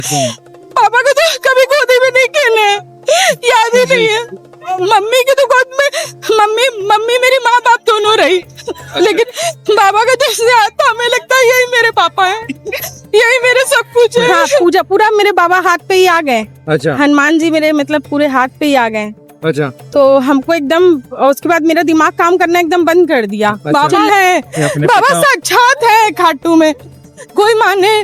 पापा को तो कभी गोदी में नहीं खेले, याद ही नहीं है। मम्मी की तो गोद में मम्मी मेरी माँ बाप दोनों रही, लेकिन बाबा का जैसे याद था हमें लगता है यही मेरे पापा है, यही मेरे सब कुछ है। हाँ, पूजा पूरा मेरे बाबा हाथ पे ही आ गए। अच्छा। हनुमान जी मेरे मतलब पूरे हाथ पे ही आ गए। अच्छा। तो हमको एकदम उसके बाद मेरा दिमाग काम करना एकदम बंद कर दिया। अच्छा। बाबा है, बाबा साक्षात है खाटू में, कोई माने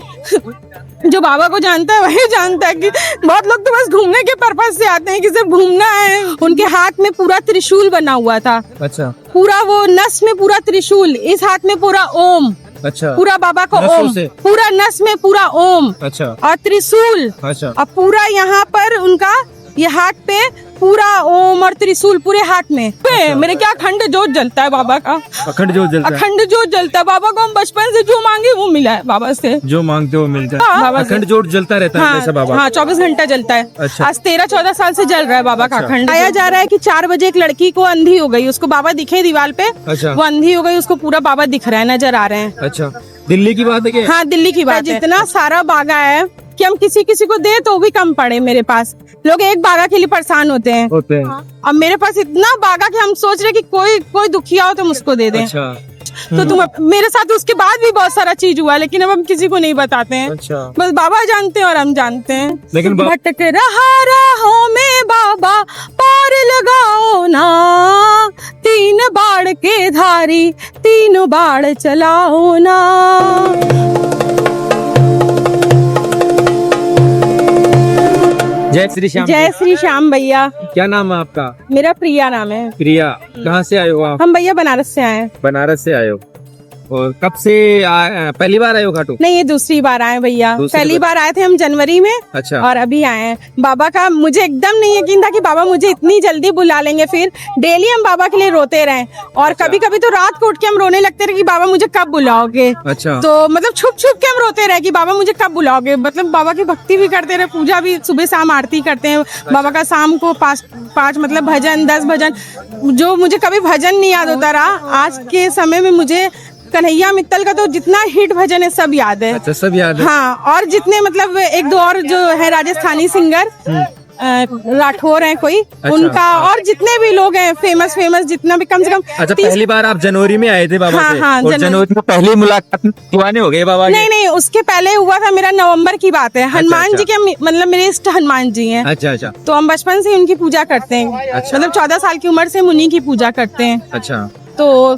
जो बाबा को जानता है वही जानता है कि बहुत लोग तो बस घूमने के पर्पज से आते हैं कि सिर्फ घूमना है। उनके हाथ में पूरा त्रिशूल बना हुआ था। अच्छा। पूरा वो नस में पूरा त्रिशूल, इस हाथ में पूरा ओम। अच्छा। पूरा बाबा को ओम, पूरा नस में पूरा ओम। अच्छा। और त्रिशूल। अच्छा। और पूरा यहाँ पर उनका ये हाथ पे पूरा ओम और त्रिशूल पूरे हाथ में। अच्छा। मेरे क्या अखंड जोत जलता है बाबा का, अखंड जोत जलता है, अखंड जोत जलता है। बाबा को हम बचपन से जो मांगे वो मिला है बाबा से, जो मांगते वो मिलता है। हाँ, अखंड जोत जलता रहता है। हाँ, जैसा बाबा। हाँ, 24 घंटा जलता है। अच्छा। आज 13-14 साल से जल रहा है बाबा का अखंड। आया जा रहा है कि 4 बजे एक लड़की को अंधी हो गई, उसको बाबा दिखे दीवार पे। अच्छा। वो अंधी हो गई, उसको पूरा बाबा दिख रहा है, नजर आ रहे हैं। अच्छा। दिल्ली की बात है? हाँ, दिल्ली की बात है। जितना सारा बागा है कि हम किसी को दे तो भी कम पड़े। मेरे पास लोग एक बागा के लिए परेशान होते हैं। अब मेरे पास इतना बागा कि हम सोच रहे कि कोई दुखिया हो तो मुझको दे दें। अच्छा। तो तुम मेरे साथ उसके बाद भी बहुत सारा चीज हुआ, लेकिन अब हम किसी को नहीं बताते हैं। अच्छा। बस बाबा जानते हैं और हम जानते हैं। लेकिन भटक रहा राहों में बाबा पार लगाओ ना, 3 बाढ़ के धारी 3 बाढ़ चलाओ ना। जय श्री श्याम। जय श्री श्याम भैया। क्या नाम है आपका? मेरा प्रिया नाम है। प्रिया, कहाँ से आए हो आप? हम भैया बनारस से आए हैं। बनारस से आए हो, और कब से पहली बार आए हो खाटू? नहीं, ये दूसरी बार आए भैया। पहली बार आए थे हम जनवरी में। अच्छा। और अभी आए हैं। बाबा का मुझे एकदम नहीं यकीन था कि बाबा मुझे इतनी जल्दी बुला लेंगे। फिर डेली हम बाबा के लिए रोते रहे, और कभी कभी तो रात को उठ के हम रोने लगते रहे कि बाबा मुझे कब बुलाओगे। अच्छा। तो मतलब छुप छुप के हम रोते रहे कि बाबा मुझे कब बुलाओगे। मतलब बाबा की भक्ति भी करते रहे, पूजा भी, सुबह शाम आरती करते हैं। बाबा का शाम को 5 मतलब भजन, 10 भजन, जो मुझे कभी भजन नहीं याद होता रहा। आज के समय में मुझे कन्हैया मित्तल का तो जितना हिट भजन है सब याद है। अच्छा, सब याद है। हाँ, और जितने मतलब 1-2 और जो है राजस्थानी सिंगर, राठौर है कोई। अच्छा। उनका और जितने भी लोग हैं फेमस जितना भी, कम से कम। अच्छा, पहली बार आप जनवरी में आए थे बाबा से? हाँ, और जनवरी में पहली मुलाकात पुराने हो गए बाबा? नहीं, उसके पहले हुआ था, मेरा नवंबर की बात है। हनुमान जी के मतलब मेरे इष्ट हनुमान जी हैं। अच्छा। तो हम बचपन से उनकी पूजा करते हैं। अच्छा। मतलब 14 साल की उम्र से उन्हीं की पूजा करते हैं। अच्छा। तो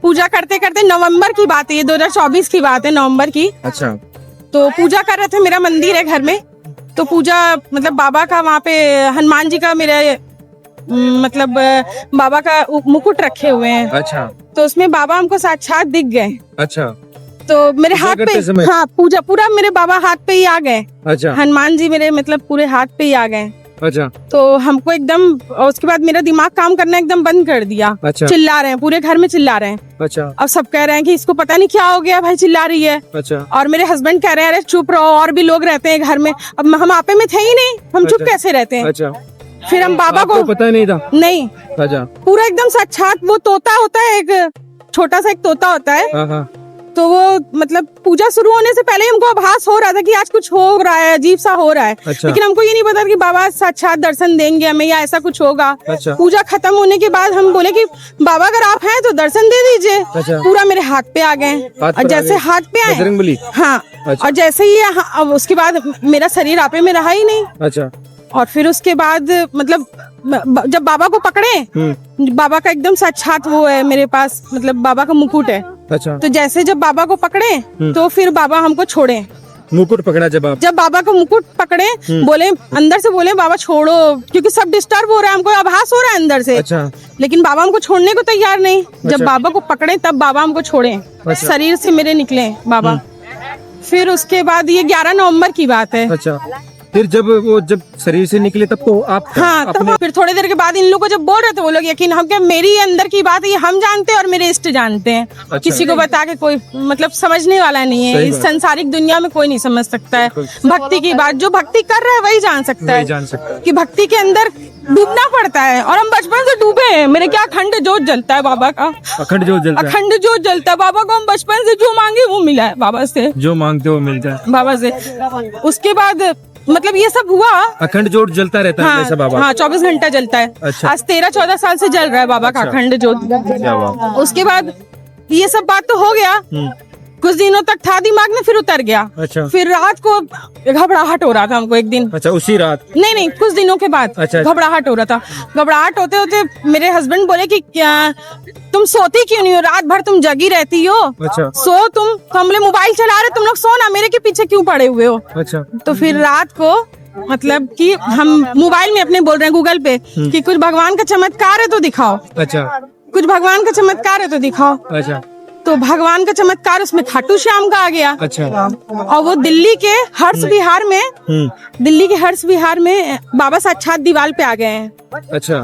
पूजा करते करते नवंबर की बात है, ये 2024 की बात है, नवंबर की। अच्छा। तो पूजा कर रहे थे, मेरा मंदिर है घर में, तो पूजा मतलब बाबा का वहाँ पे हनुमान जी का मेरे मतलब बाबा का मुकुट रखे हुए हैं। अच्छा। तो उसमें बाबा हमको साक्षात दिख गए। अच्छा। तो मेरे हाथ पे, हाँ, पूजा पूरा मेरे बाबा हाथ पे ही आ गए। अच्छा। हनुमान जी मेरे मतलब पूरे हाथ पे ही आ गए। अच्छा। तो हमको एकदम उसके बाद मेरा दिमाग काम करना एकदम बंद कर दिया। अच्छा। चिल्ला रहे हैं, पूरे घर में चिल्ला रहे हैं। अच्छा। अब सब कह रहे हैं कि इसको पता नहीं क्या हो गया भाई, चिल्ला रही है। अच्छा। और मेरे हस्बैंड कह रहे हैं अरे चुप रहो, और भी लोग रहते हैं घर में। अब हम आपे में थे ही नहीं, हम चुप कैसे रहते हैं। अच्छा। फिर हम बाबा को पता नहीं था। नहीं। अच्छा। पूरा एकदम साक्षात वो तोता होता है, एक छोटा सा एक तोता होता है। तो वो मतलब पूजा शुरू होने से पहले हमको आभास हो रहा था कि आज कुछ हो रहा है, अजीब सा हो रहा है। अच्छा। लेकिन हमको ये नहीं पता कि बाबा साक्षात दर्शन देंगे हमें या ऐसा कुछ होगा। अच्छा। पूजा खत्म होने के बाद हम बोले कि बाबा अगर आप हैं तो दर्शन दे दीजिए। अच्छा। पूरा मेरे हाथ पे आ गए, और जैसे हाथ पे आए, हाँ। अच्छा। और जैसे ही अब उसके बाद मेरा शरीर आपे में रहा ही नहीं। अच्छा। और फिर उसके बाद मतलब जब बाबा को पकड़े, बाबा का एकदम साक्षात वो है मेरे पास, मतलब बाबा का मुकुट है। अच्छा। तो जैसे जब बाबा को पकड़े तो फिर बाबा हमको छोड़े। मुकुट पकड़ा जब बाबा को मुकुट पकड़े, बोले अंदर से, बोले बाबा छोड़ो, क्योंकि सब डिस्टर्ब हो रहा है, हमको आभास हो रहा है अंदर से। अच्छा। लेकिन बाबा हमको छोड़ने को तैयार नहीं। अच्छा। जब बाबा को पकड़े तब बाबा हमको छोड़े। अच्छा। शरीर से मेरे निकले बाबा। फिर उसके बाद ये 11 नवंबर की बात है। अच्छा। फिर जब शरीर से निकले तब तो आप हाँ, तो फिर थोड़ी देर के बाद इन लोगों को जब बोल रहे थे वो लोग यकीन, हम क्या मेरी अंदर की बात है ये हम जानते हैं और मेरे इष्ट जानते हैं। अच्छा। किसी को बता के कोई मतलब समझने वाला नहीं है, इस संसारिक दुनिया में कोई नहीं समझ सकता है भक्ति की बात। जो भक्ति कर रहा है वही जान सकता है कि भक्ति के अंदर डूबना पड़ता है। और हम बचपन से डूबे हैं। मेरे क्या अखंड जोत जलता है बाबा का, अखंड जोत जलता है, अखंड जोत जलता है बाबा को। हम बचपन से जो मांगे वो मिला है बाबा से, जो मांगते हो मिलता है बाबा से। उसके बाद मतलब ये सब हुआ, अखंड जोत जलता रहता है जैसा बाबा। हाँ 24 घंटा जलता है। अच्छा। आज 13-14 साल से जल रहा है बाबा का अखंड जोत। क्या बात। उसके बाद ये सब बात तो हो गया, कुछ दिनों तक था दिमाग में, फिर उतर गया। अच्छा। फिर रात को घबराहट हो रहा था हमको एक दिन। अच्छा, उसी रात? नहीं कुछ दिनों के बाद। अच्छा। घबराहट हो रहा था। घबराहट होते होते मेरे हस्बैंड बोले कि क्या तुम सोती क्यों नहीं हो, रात भर तुम जगी रहती हो। अच्छा। सो तुम, हमने मोबाइल चला रहे, तुम लोग सो ना, मेरे के पीछे क्यों पड़े हुए हो। अच्छा। तो फिर रात को मतलब कि हम मोबाइल में अपने बोल रहे हैं गूगल पे कि कुछ भगवान का चमत्कार है तो दिखाओ। अच्छा। कुछ भगवान का चमत्कार है तो दिखाओ। अच्छा। तो भगवान का चमत्कार उसमें खाटू श्याम का आ गया। अच्छा। और वो दिल्ली के हर्ष विहार में, दिल्ली के हर्ष विहार में बाबा साक्षात दीवार पे आ गए हैं। अच्छा।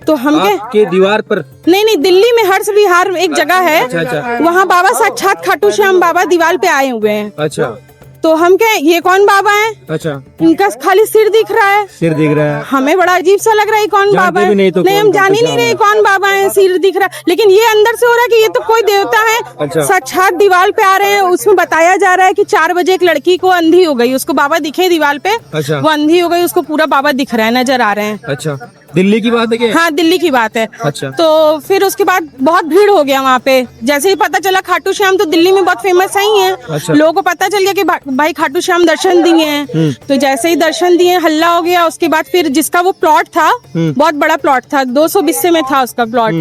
तो हम के दीवार पर? नहीं, दिल्ली में हर्ष विहार एक जगह है। अच्छा। वहाँ बाबा साक्षात खाटू श्याम बाबा दीवार पे आए हुए हैं। अच्छा। तो हम क्या, ये कौन बाबा है? अच्छा। इनका खाली सिर दिख रहा है। सिर दिख रहा है। हमें बड़ा अजीब सा लग रहा है कौन बाबा है। नहीं हम जान ही नहीं रहे कौन बाबा है, सिर दिख रहा है। लेकिन ये अंदर से हो रहा है कि ये तो कोई देवता है। अच्छा। साक्षात दीवार पे आ रहे हैं। उसमें बताया जा रहा है कि 4 बजे एक लड़की को अंधी हो गई, उसको बाबा दिखे दीवार पे। अच्छा। वो अंधी हो गई, उसको पूरा बाबा दिख रहा है, नजर आ रहे हैं। अच्छा, दिल्ली की बात है क्या? हाँ दिल्ली की बात है। अच्छा। तो फिर उसके बाद बहुत भीड़ हो गया वहाँ पे। जैसे ही पता चला खाटू श्याम तो दिल्ली में बहुत फेमस है ही है। अच्छा। लोगों को पता चल गया कि भाई खाटू श्याम दर्शन दिए हैं। तो जैसे ही दर्शन दिए हल्ला हो गया। उसके बाद फिर जिसका वो प्लॉट था, बहुत बड़ा प्लॉट था, 200 बिस्से में था उसका प्लॉट,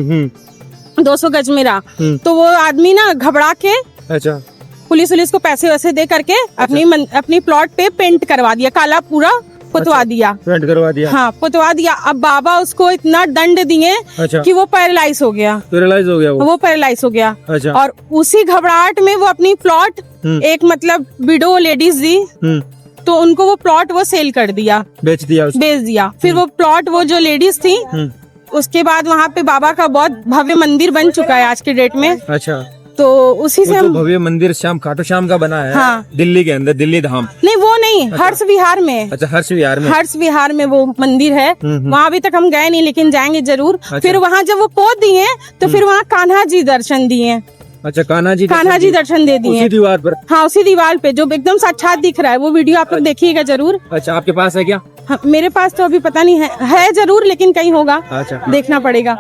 200 गज में रहा। तो वो आदमी ना घबरा के, अच्छा, पुलिस को पैसे वैसे दे करके अपनी प्लॉट पे पेंट करवा दिया, काला पूरा पुतवा दिया, पेंट करवा दिया। हाँ पुतवा दिया। अब बाबा उसको इतना दंड दिए कि वो पैरालाइज हो गया। पैरालाइज हो गया वो पैरालाइज हो गया। अच्छा। और उसी घबराहट में वो अपनी प्लॉट एक मतलब विडो लेडीज दी, तो उनको वो प्लॉट वो सेल कर दिया, बेच दिया। फिर वो प्लॉट वो जो लेडीज थी, उसके बाद वहाँ पे बाबा का बहुत भव्य मंदिर बन चुका है आज के डेट में। अच्छा। तो उसी से हम भव्य मंदिर श्याम खाटू श्याम का बना है। हाँ। दिल्ली के अंदर, दिल्ली धाम? नहीं वो नहीं, अच्छा। हर्ष विहार में। अच्छा, हर्ष विहार में। हर्ष विहार में वो मंदिर है। वहाँ अभी तक हम गए नहीं, लेकिन जाएंगे जरूर। अच्छा। फिर वहाँ जब वो पोत दिए तो फिर वहाँ कान्हा जी दर्शन दिए। अच्छा, कान्हा जी दर्शन दे दिए उसी दीवार पर? हाँ उसी दीवार पे जो एकदम साक्षात दिख रहा है। वो वीडियो आप लोग देखिएगा जरूर। अच्छा, आपके पास है क्या? हाँ, मेरे पास तो अभी पता नहीं है जरूर, लेकिन कहीं होगा। अच्छा। देखना पड़ेगा।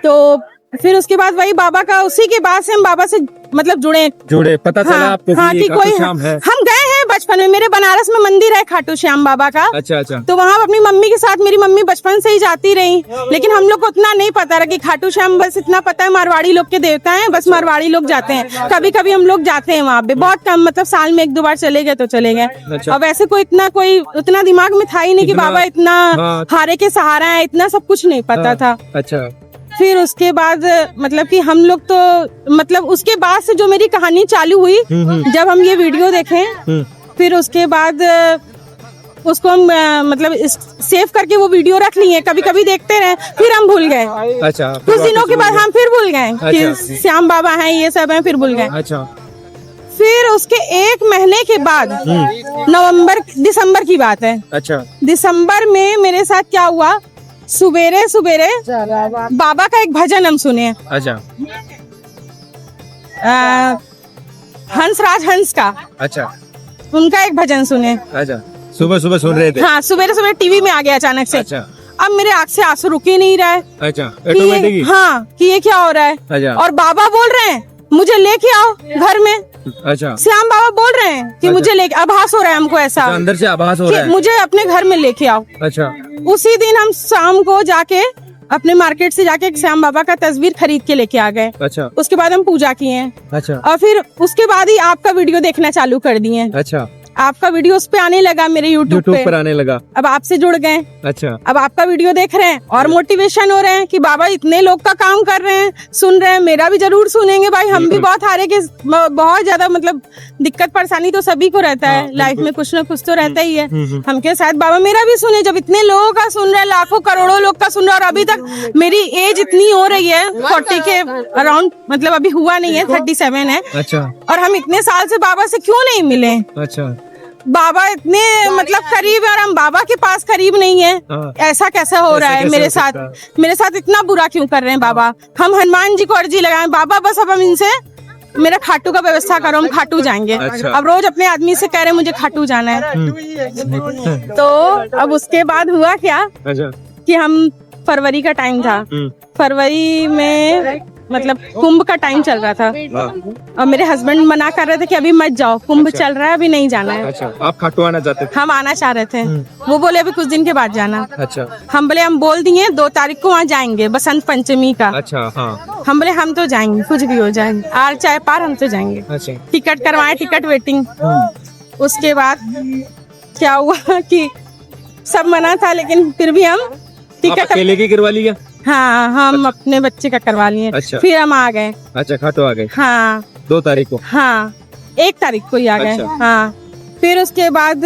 तो फिर उसके बाद वही बाबा का, उसी के बाद से हम बाबा से मतलब जुड़े पता चला हाँ, आपको हाँ, कि कोई श्याम है। हम गए हैं बचपन में, मेरे बनारस में मंदिर है खाटू श्याम बाबा का। अच्छा। तो वहाँ अपनी मम्मी के साथ, मेरी मम्मी बचपन से ही जाती रही, लेकिन हम लोग को उतना नहीं पता रहा कि खाटू श्याम, बस इतना पता है मारवाड़ी लोग के देवता हैं, बस मारवाड़ी लोग जाते हैं। कभी कभी हम लोग जाते हैं वहाँ पे, बहुत कम, मतलब साल में 1-2 बार चले गए तो चले गए। अच्छा। और वैसे कोई उतना दिमाग में था ही नहीं कि बाबा इतना हारे के सहारा है, इतना सब कुछ नहीं पता था। अच्छा। फिर उसके बाद मतलब कि हम लोग तो मतलब उसके बाद से जो मेरी कहानी चालू हुई, जब हम ये वीडियो देखें, फिर उसके बाद उसको हम मतलब सेव करके वो वीडियो रख लिए, कभी कभी देखते रहे, फिर हम भूल गए। अच्छा। कुछ दिनों के बाद हम फिर भूल गए कि श्याम बाबा हैं, ये सब हैं, फिर भूल गए। अच्छा। फिर उसके 1 महीने के बाद, दिसंबर की बात है। अच्छा। दिसंबर में मेरे साथ क्या हुआ, सुबेरे बाबा का एक भजन हम सुने। अच्छा। हंस का। अच्छा। उनका एक भजन सुने। अच्छा, सुबह सुन रहे थे? हाँ, सुबह टीवी में आ गया अचानक से। अच्छा। अब मेरे आँख से आंसू रुक ही नहीं रहा है। अच्छा, ऑटोमेटिक? हाँ, कि ये क्या हो रहा है। अच्छा। और बाबा बोल रहे हैं मुझे लेके आओ घर में। अच्छा। श्याम बाबा बोल रहे हैं कि मुझे लेके, आभास हो रहा है हमको ऐसा, अंदर से आभास हो रहा है मुझे अपने घर में लेके आओ। अच्छा। उसी दिन हम शाम को जाके अपने मार्केट से जाके श्याम बाबा का तस्वीर खरीद के लेके आ गए। अच्छा। उसके बाद हम पूजा किए। अच्छा। और फिर उसके बाद ही आपका वीडियो देखना चालू कर दिए। अच्छा। आपका वीडियो उस पे आने लगा, मेरे यूट्यूब यूट्यूब पे पर आने लगा। अब आपसे जुड़ गए, अच्छा, अब आपका वीडियो देख रहे हैं और मोटिवेशन हो रहे हैं कि बाबा इतने लोग का काम कर रहे हैं, सुन रहे हैं, मेरा भी जरूर सुनेंगे भाई। हम भी बहुत हारे के बहुत ज्यादा मतलब दिक्कत परेशानी तो सभी को रहता है, लाइफ में कुछ ना कुछ तो रहता ही है। हमके साथ बाबा मेरा भी सुने, जब इतने लोगों का सुन रहे हैं, लाखों करोड़ों लोग का सुन रहे हैं, और अभी तक मेरी एज इतनी हो रही है 40 के अराउंड, मतलब अभी हुआ नहीं है, 37 है। अच्छा, और हम इतने साल से बाबा से क्यों नहीं मिले? अच्छा, बाबा इतने मतलब करीब है और हम बाबा के पास करीब नहीं है, ऐसा कैसा हो रहा है मेरे साथ? मेरे साथ इतना बुरा क्यों कर रहे हैं बाबा? हम हनुमान जी को अर्जी लगाएं, बाबा बस अब हम इनसे मेरा खाटू का व्यवस्था करो, हम खाटू जाएंगे। अच्छा। अब रोज अपने आदमी से कह रहे हैं मुझे खाटू जाना है। तो अब उसके बाद हुआ क्या अच्छा, कि हम फरवरी का टाइम था, फरवरी में मतलब कुंभ का टाइम चल रहा था और मेरे हस्बैंड मना कर रहे थे कि अभी मत जाओ, कुंभ चल रहा है, अभी नहीं जाना है। अच्छा, आप खाटू आना चाहते थे? हम आना चाह रहे थे, वो बोले अभी कुछ दिन के बाद जाना। अच्छा, हम बोले हम बोल दिए 2 तारीख को वहाँ जाएंगे, बसंत पंचमी का। अच्छा, हाँ, हम बोले हम तो जाएंगे, कुछ भी हो जाएंगे, आर चाहे पार, हम तो जाएंगे। अच्छा, टिकट करवाए, टिकट वेटिंग। उसके बाद क्या हुआ कि सब मना था, लेकिन फिर भी हम आप टिकट अकेले की करवा लिया? हाँ, हम अपने बच्चे का करवा लिए। अच्छा। फिर हम आ गए। अच्छा, खाटू आ गए। हाँ, 2 तारीख को? हाँ, 1 तारीख को ही आ गए। अच्छा। हाँ, फिर उसके बाद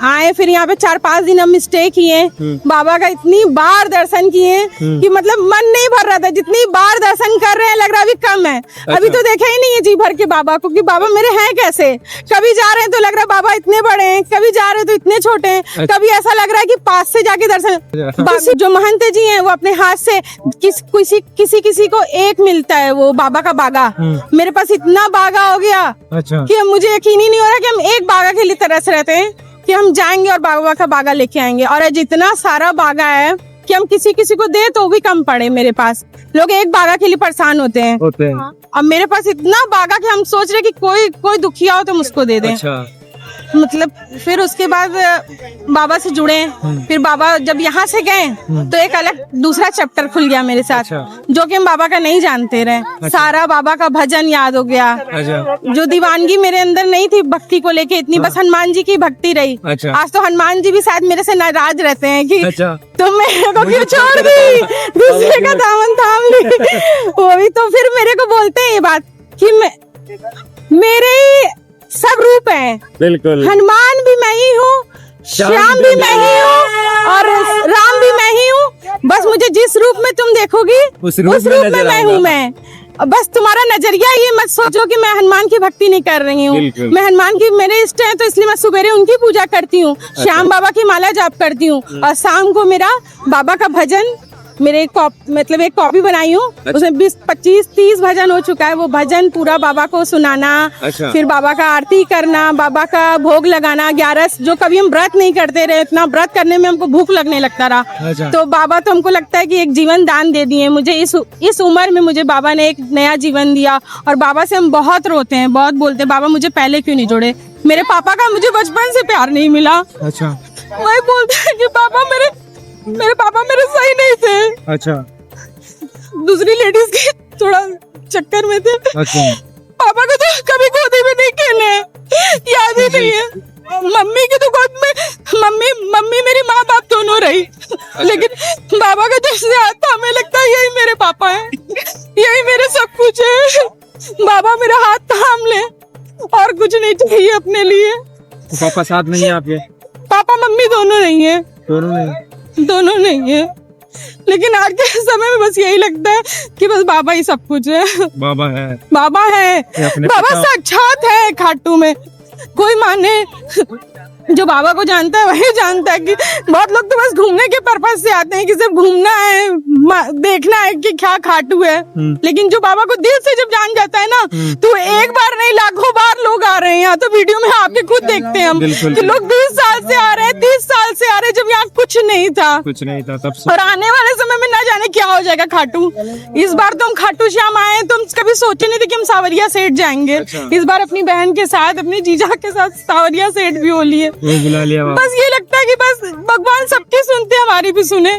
आए, फिर यहाँ पे 4-5 दिन हम स्टे किए। बाबा का इतनी बार दर्शन किए कि मतलब मन नहीं भर रहा था, जितनी बार दर्शन कर रहे हैं लग रहा अभी कम है। अभी तो देखा ही नहीं है जी भर के बाबा को कि बाबा मेरे हैं कैसे। कभी जा रहे हैं तो लग रहा है बाबा इतने बड़े हैं, कभी जा रहे हैं तो इतने छोटे हैं, कभी ऐसा लग रहा है कि पास से जाके दर्शन। बाकी जो महंत जी हैं वो अपने हाथ से किसी को एक मिलता है वो बाबा का बागा। मेरे पास इतना बागा हो गया अच्छा, कि मुझे यकीन ही नहीं हो रहा कि हम एक बागा के लिए तरस रहते हैं कि हम जाएंगे और बाबा का बागा लेके आएंगे। और जितना सारा बागा है कि हम किसी को दे तो भी कम पड़े। मेरे पास लोग एक बागा के लिए परेशान होते हैं। अब मेरे पास इतना बागा कि हम सोच रहे कि कोई दुखिया हो तो हम उसको दे दें। अच्छा, मतलब फिर उसके बाद बाबा से जुड़े। फिर बाबा जब यहाँ से गए तो एक अलग दूसरा चैप्टर खुल गया मेरे साथ। अच्छा। जो कि हम बाबा का नहीं जानते रहे। अच्छा। सारा बाबा का भजन याद हो गया। अच्छा। जो दीवानगी मेरे अंदर नहीं थी भक्ति को लेके इतनी, बस हनुमान जी की भक्ति रही। अच्छा। आज तो हनुमान जी भी शायद मेरे से नाराज रहते हैं कि अच्छा। तुम मेरे को क्यों छोड़ दी, दूसरे का दामन थाम ली। वो भी तो फिर मेरे को बोलते हैं ये बात कि मेरे सब रूप है, बिल्कुल, हनुमान भी मैं ही हूँ, श्याम भी मैं ही हूँ और राम भी मैं ही हूँ। बस मुझे जिस रूप में तुम देखोगी उस रूप में मैं हूँ। मैं बस तुम्हारा नजरिया ये मत सोचो कि मैं हनुमान की भक्ति नहीं कर रही हूँ। मैं हनुमान की मेरे इष्ट है तो इसलिए मैं सुबह उनकी पूजा करती हूँ। अच्छा। श्याम बाबा की माला जाप करती हूँ और शाम को मेरा बाबा का भजन मेरे एक कॉपी बनाई हूँ। अच्छा। उसमें 20-25-30 भजन हो चुका है। वो भजन पूरा बाबा को सुनाना। अच्छा। फिर बाबा का आरती करना, बाबा का भोग लगाना 11। जो कभी हम व्रत नहीं करते रहे, इतना व्रत करने में हमको भूख लगने लगता रहा। अच्छा। तो बाबा तो हमको लगता है कि एक जीवन दान दे दिए मुझे। इस उम्र में मुझे बाबा ने एक नया जीवन दिया। और बाबा से हम बहुत रोते हैं, बहुत बोलते हैं बाबा मुझे पहले क्यों नहीं जोड़े। मेरे पापा का मुझे बचपन से प्यार नहीं मिला। अच्छा। वही बोलते हैं कि बाबा मेरे पापा मेरे सही नहीं थे। अच्छा। दूसरी लेडीज के थोड़ा चक्कर में थे। अच्छा। पापा को तो कभी गोदी में नहीं खेले, याद ही नहीं है। मम्मी की तो गोद में मम्मी मेरी माँ बाप दोनों रही। अच्छा। लेकिन बाबा का जैसे हाथ था हमें लगता है यही मेरे पापा हैं, यही मेरे सब कुछ है। बाबा मेरा हाथ थाम ले और कुछ नहीं चाहिए अपने लिए। तो पापा साथ नहीं है आपके? पापा मम्मी दोनों नहीं है। दोनों नहीं है। लेकिन आज के समय में बस यही लगता है कि बस बाबा ही सब कुछ है। बाबा है बाबा साक्षात है खाटू में। कोई माने जो बाबा को जानता है वही जानता है कि बहुत लोग तो बस घूमने के पर्पज से आते हैं कि सिर्फ घूमना है, देखना है कि क्या खाटू है। लेकिन जो बाबा को दिल से जब जान जाता है ना तो एक बार नहीं लाखों बार लोग आ रहे हैं यहाँ। तो वीडियो में आपके खुद देखते हैं हम कि लोग 20 साल से आ रहे हैं, 30 साल से आ रहे हैं, जब यहाँ कुछ नहीं था तब। और आने वाले समय में ना जाने क्या हो जाएगा खाटू। इस बार तो हम खाटू श्याम आए तो हम कभी सोचे नहीं थे कि हम सावरिया सेठ जाएंगे। अच्छा। इस बार अपनी बहन के साथ, अपनी जीजा के साथ सावरिया सेठ भी हो लिए। बुला लिया। बस ये लगता है कि बस भगवान सबकी सुनते हमारी भी सुने।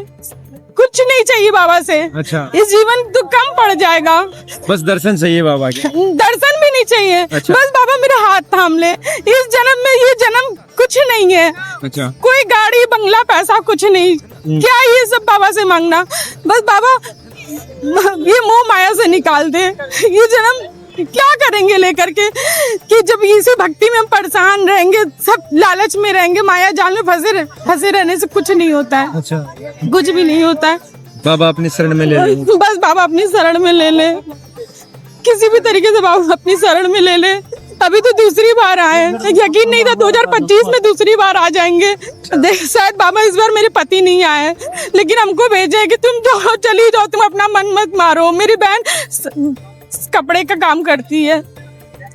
कुछ नहीं चाहिए बाबा से। अच्छा। इस जीवन तो कम पड़ जाएगा, बस दर्शन चाहिए बाबा के। दर्शन भी भी नहीं चाहिए। अच्छा। बस बाबा मेरा हाथ थाम ले, इस जन्म में ये जन्म कुछ नहीं है। अच्छा। कोई गाड़ी बंगला पैसा कुछ नहीं, क्या ये सब बाबा से मांगना। बस बाबा ये मोह माया से निकाल दे। ये जन्म क्या करेंगे लेकर के, कि जब इसी भक्ति में हम परेशान रहेंगे, सब लालच में रहेंगे, माया जाल में फंसे रहने से कुछ नहीं होता है। अच्छा। कुछ भी नहीं होता है। बाबा अपनी शरण में ले ले। बस बाबा अपनी शरण में ले ले, किसी भी तरीके से बाबा अपनी शरण में ले ले। अभी तो दूसरी बार आए, यकीन नहीं था 2025 में दूसरी बार आ जाएंगे। देख शायद बाबा इस बार मेरे पति नहीं आए, लेकिन हमको भेजे कि तुम जाओ, चली जाओ, तुम अपना मन मत मारो। मेरी बहन कपड़े का काम करती है,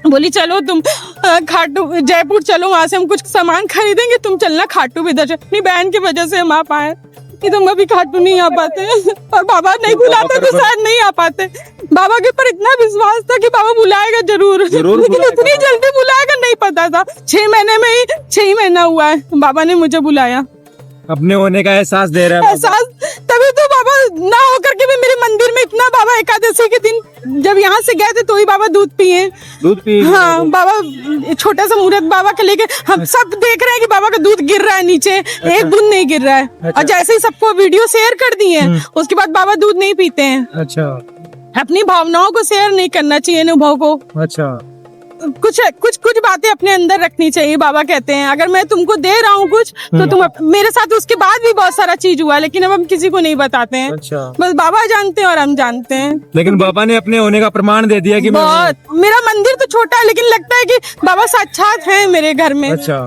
बोली चलो तुम खाटू जयपुर चलो, वहां से हम कुछ सामान खरीदेंगे, तुम चलना खाटू भी दर्शन। अपनी बहन की वजह से हम आ पाए, कि तुम अभी खाटू नहीं आ पाते। और बाबा नहीं बुलाते तो शायद नहीं आ पाते। बाबा के ऊपर इतना विश्वास था कि बाबा बुलाएगा जरूर, लेकिन इतनी जल्दी बुलाएगा नहीं पता था। 6 महीने में ही 6 महीना हुआ है बाबा ने मुझे बुलाया। अपने होने का एहसास दे रहा है एहसास, तभी तो बाबा ना होकर के भी मेरे मंदिर में इतना, बाबा एकादशी के दिन जब यहाँ से गए थे तो ही बाबा दूध पिए। हाँ बाबा छोटा सा मुहूर्त बाबा के लेके, हम सब देख रहे हैं कि बाबा का दूध गिर रहा है नीचे। अच्छा। एक बूंद नहीं गिर रहा है। अच्छा। और जैसे ही सबको वीडियो शेयर कर दिए, उसके बाद बाबा दूध नहीं पीते हैं। अच्छा। अपनी भावनाओं को शेयर नहीं करना चाहिए, अनुभव को। अच्छा। कुछ बातें अपने अंदर रखनी चाहिए। बाबा कहते हैं अगर मैं तुमको दे रहा हूँ कुछ, तो तुम मेरे साथ उसके बाद भी बहुत सारा चीज हुआ, लेकिन अब हम किसी को नहीं बताते हैं। अच्छा। बस बाबा जानते हैं और हम जानते हैं। लेकिन बाबा ने अपने होने का प्रमाण दे दिया कि बहुत। मेरा मंदिर तो छोटा है, लेकिन लगता है कि बाबा साक्षात है मेरे घर में। अच्छा।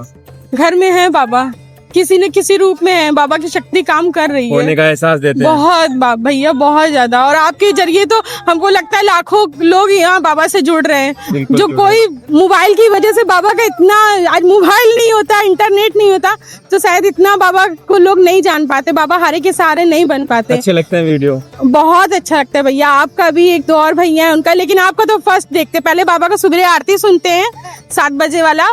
घर में है बाबा, किसी न किसी रूप में है। बाबा की शक्ति काम कर रही है, होने का एहसास देते हैं बहुत भैया, बहुत ज्यादा। और आपके जरिए तो हमको लगता है लाखों लोग यहाँ बाबा से जुड़ रहे हैं। जो कोई मोबाइल की वजह से बाबा का इतना, आज मोबाइल नहीं होता, इंटरनेट नहीं होता, तो शायद इतना बाबा को लोग नहीं जान पाते, बाबा हारे के सहारे नहीं बन पाते। अच्छे लगते हैं वीडियो, बहुत अच्छा लगता है भैया। आपका भी 1 2 और भैया है उनका, लेकिन आपका तो फर्स्ट देखते। पहले बाबा का सुबह आरती सुनते हैं 7 बजे वाला,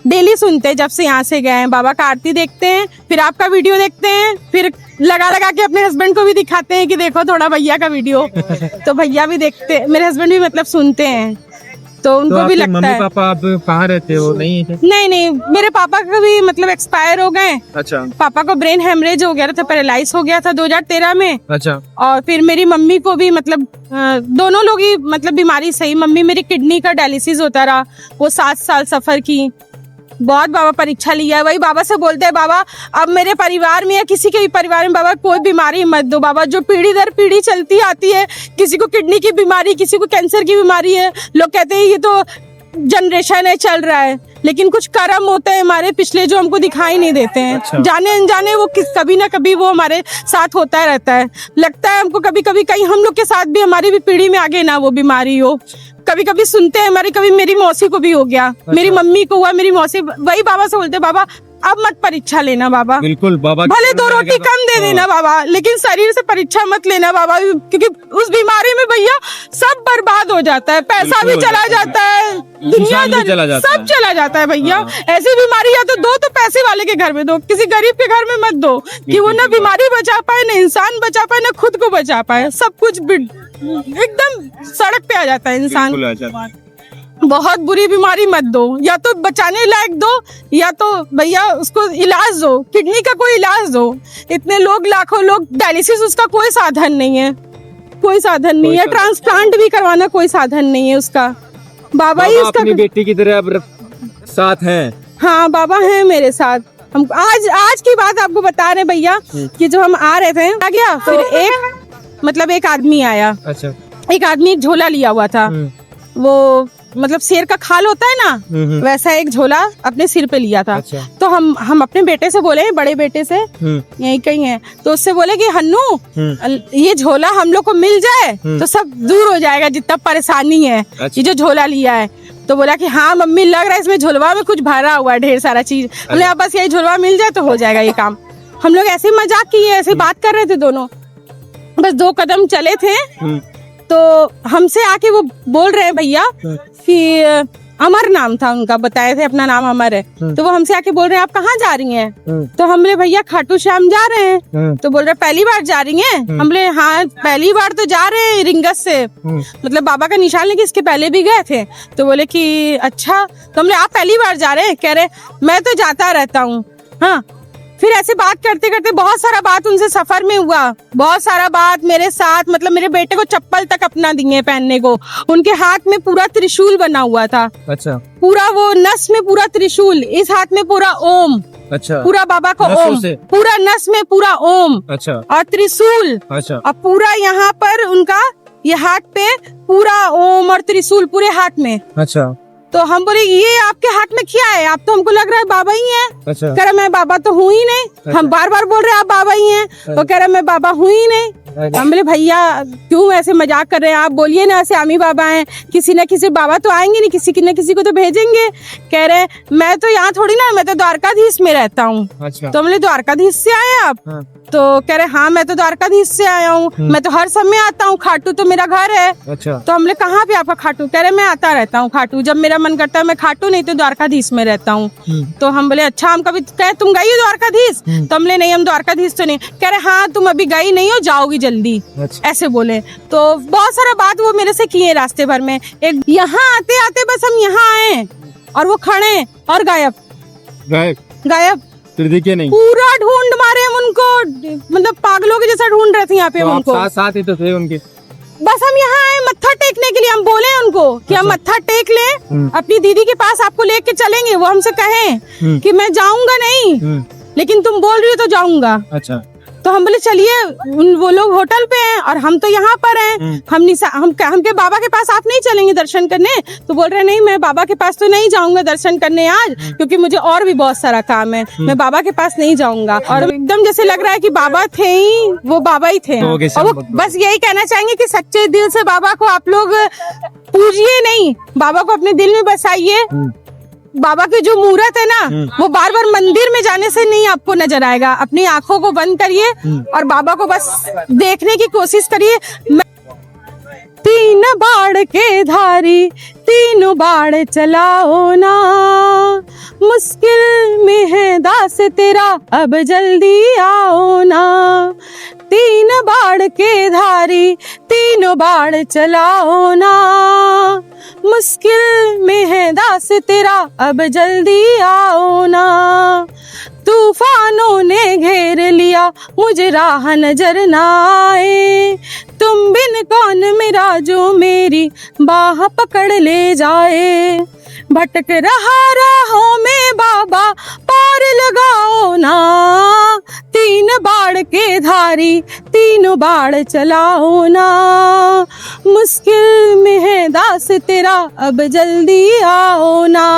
डेली सुनते हैं जब से यहाँ से गए हैं। बाबा का आरती देखते हैं, फिर आपका वीडियो देखते हैं, फिर लगा के अपने हस्बैंड को भी दिखाते हैं कि देखो थोड़ा भैया का वीडियो। तो भैया भी देखते, मेरे हस्बैंड भी मतलब सुनते हैं, तो उनको भी लगता है। पापा आप कहाँ रहते हो? नहीं, मेरे पापा का भी मतलब एक्सपायर हो गए। अच्छा। पापा को ब्रेन हेमरेज हो गया था, पैरालाइज हो गया था 2013 में। अच्छा। और फिर मेरी मम्मी को भी मतलब दोनों लोग ही मतलब बीमारी सही। मम्मी मेरी किडनी का डायलिसिस होता रहा, वो 7 साल सफर की। बहुत बाबा परीक्षा लिया है। वही बाबा से बोलते हैं बाबा अब मेरे परिवार में या किसी के भी परिवार में बाबा कोई बीमारी मत दो बाबा, जो पीढ़ी दर पीढ़ी चलती आती है। किसी को किडनी की बीमारी, किसी को कैंसर की बीमारी है, लोग कहते हैं ये तो जनरेशन है, चल रहा है, लेकिन कुछ कर्म होते हैं हमारे पिछले जो हमको दिखाई नहीं देते हैं। अच्छा। जाने अनजाने वो कभी ना कभी वो हमारे साथ होता रहता है। लगता है हमको कभी कभी कहीं हम लोग के साथ भी, हमारी भी पीढ़ी में आगे ना वो बीमारी हो। कभी कभी सुनते हैं हमारे, कभी मेरी मौसी को भी हो गया। अच्छा। मेरी मम्मी को हुआ, मेरी मौसी। वही बाबा से बोलते बाबा अब मत परीक्षा लेना बाबा। बिल्कुल बाबा, भले 2 रोटी कम दे देना बाबा, लेकिन शरीर से परीक्षा मत लेना बाबा, क्योंकि उस बीमारी में भैया सब बर्बाद हो जाता है, पैसा भी चला जाता है, दुनिया सब चला जाता है भैया। ऐसी बीमारी या तो दो तो पैसे वाले के घर में दो, किसी गरीब के घर में मत दो, कि वो ना बीमारी बचा पाए, ना इंसान बचा पाए, ना खुद को बचा पाए। सब कुछ एकदम सड़क पे आ जाता है इंसान। बहुत बुरी बीमारी मत दो, या तो बचाने लायक दो, या तो भैया उसको इलाज दो, किडनी का कोई इलाज दो। इतने लोग, लाखों लोग डायलिसिस, उसका कोई साधन नहीं है, कोई साधन नहीं है। ट्रांसप्लांट भी करवाना कोई साधन नहीं है उसका। बाबा ही उसका अपनी बेटी की तरह अब साथ हैं। हाँ बाबा हैं मेरे साथ। हम आज की बात आपको बता रहे भैया, कि जो हम आ रहे थे, आ गया, फिर एक आदमी आया। अच्छा। एक आदमी एक झोला लिया हुआ था, वो मतलब शेर का खाल होता है ना, वैसा एक झोला अपने सिर पे लिया था। अच्छा। तो हम अपने बेटे से बोले, बड़े बेटे से, यही कहीं है, तो उससे बोले कि हन्नू ये झोला हम लोग को मिल जाए तो सब दूर हो जाएगा जितना परेशानी है। अच्छा। ये जो झोला लिया है, तो बोला कि हाँ मम्मी लग रहा है इसमें झोलवा में कुछ भरा हुआ है, ढेर सारा चीज। हमने बस यही झोलवा मिल जाए तो हो जाएगा ये काम। हम लोग ऐसे मजाक किए, ऐसे बात कर रहे थे दोनों। बस 2 कदम चले थे तो हमसे आके वो बोल रहे हैं भैया कि अमर नाम था उनका, बताए थे अपना नाम अमर है। तो वो हमसे आके बोल रहे हैं आप कहाँ जा रही हैं? तो हम बोले भैया खाटू श्याम जा रहे हैं। तो बोल रहे पहली बार जा रही हैं? हम बोले हाँ पहली बार तो जा रहे हैं रिंगस से, मतलब बाबा का निशान लेके इसके पहले भी गए थे। तो बोले कि अच्छा, तो हम बोले आप पहली बार जा रहे हैं? कह रहे मैं तो जाता रहता हूँ। हाँ, फिर ऐसे बात करते करते बहुत सारा बात उनसे सफर में हुआ, बहुत सारा बात मेरे साथ, मतलब मेरे बेटे को चप्पल तक अपना दिए पहनने को। उनके हाथ में पूरा त्रिशूल बना हुआ था। अच्छा। पूरा वो नस में पूरा त्रिशूल, इस हाथ में पूरा ओम। अच्छा। पूरा बाबा को ओम, पूरा नस में पूरा ओम। अच्छा। और त्रिशूल। अच्छा। और पूरा यहाँ पर उनका ये हाथ पे पूरा ओम और त्रिशूल पूरे हाथ में। अच्छा। तो हम बोले ये आपके हाथ में क्या है? आप तो हमको लग रहा है बाबा ही हैं। अच्छा। कह रहा मैं बाबा तो हूँ ही नहीं। अच्छा। हम बार बार बोल रहे आप बाबा ही हैं। तो कह रहा मैं बाबा हूँ ही नहीं। हम बोले भैया क्यों ऐसे मजाक कर रहे हैं? आप बोलिए ना श्यामी बाबा हैं, किसी न किसी बाबा तो आएंगे नहीं, किसी न किसी को तो भेजेंगे। कह रहे मैं तो यहाँ थोड़ी ना, मैं तो द्वारकाधीश में रहता हूँ। अच्छा। तो हम बोले द्वारकाधीश से आए आप? हाँ। तो कह रहे हाँ मैं तो द्वारकाधीश से आया हूँ, मैं तो हर समय आता हूँ, खाटू तो मेरा घर है। अच्छा। तो हमने कहाँ पे आपका खाटू? कह रहे मैं आता रहता हूँ खाटू, जब मेरा मन करता है मैं खाटू, नहीं तो द्वारकाधीश में रहता हूँ। तो हम बोले अच्छा, हम कभी कहे तुम गई हो द्वारकाधीश? तो हमने नहीं, हम द्वारकाधीश तो नहीं। कह रहे हाँ तुम अभी गई नहीं हो, जाओगी जल्दी। अच्छा। ऐसे बोले। तो बहुत सारा बात वो मेरे से किए रास्ते भर में। एक यहाँ आते आते बस हम यहाँ आए और वो खड़े और गायब गायब, फिर दिखे नहीं। पूरा ढूंढ मारे हम उनको, मतलब पागलों के जैसा ढूंढ रहे थे यहाँ पे। तो उनको साथ ही तो थे उनके। बस हम यहाँ आए मत्था टेकने के लिए। हम बोले उनको कि हम मत्था टेक ले, अपनी दीदी के पास आपको लेके चलेंगे। वो हमसे कहे कि मैं जाऊंगा नहीं, लेकिन तुम बोल रही हो तो जाऊंगा। अच्छा। तो हम बोले चलिए, वो लोग होटल पे हैं और हम तो यहाँ पर हैं। हम के बाबा के पास आप नहीं चलेंगे दर्शन करने? तो बोल रहे नहीं मैं बाबा के पास तो नहीं जाऊंगा दर्शन करने आज, क्योंकि मुझे और भी बहुत सारा काम है, मैं बाबा के पास नहीं जाऊंगा। और एकदम जैसे लग रहा है कि बाबा थे ही, वो बाबा ही थे। और वो बस यही कहना चाहेंगे कि सच्चे दिल से बाबा को आप लोग पूजिए नहीं, बाबा को अपने दिल में बसाइए। बाबा की जो मूर्त है ना, वो बार बार मंदिर में जाने से नहीं आपको नजर आएगा। अपनी आंखों को बंद करिए और बाबा को बस देखने की कोशिश करिए। तीन बाढ़ के धारी तीनों बाढ़ चलाओ ना, मुश्किल में है दास तेरा अब जल्दी आओ ना। तीन बाढ़ के धारी तीनों बाढ़ चलाओ ना, मुश्किल में है दास तेरा अब जल्दी आओ ना। तूफानों ने घेर लिया मुझे राह नजर ना आए, तुम बिन कौन मेरा जो मेरी बाह पकड़ ले जाए। भटक रहा राहों में बाबा पार लगाओ ना, तीन बाढ़ के धारी तीनों बाढ़ चलाओ ना, मुश्किल में है दास तेरा अब जल्दी आओ ना।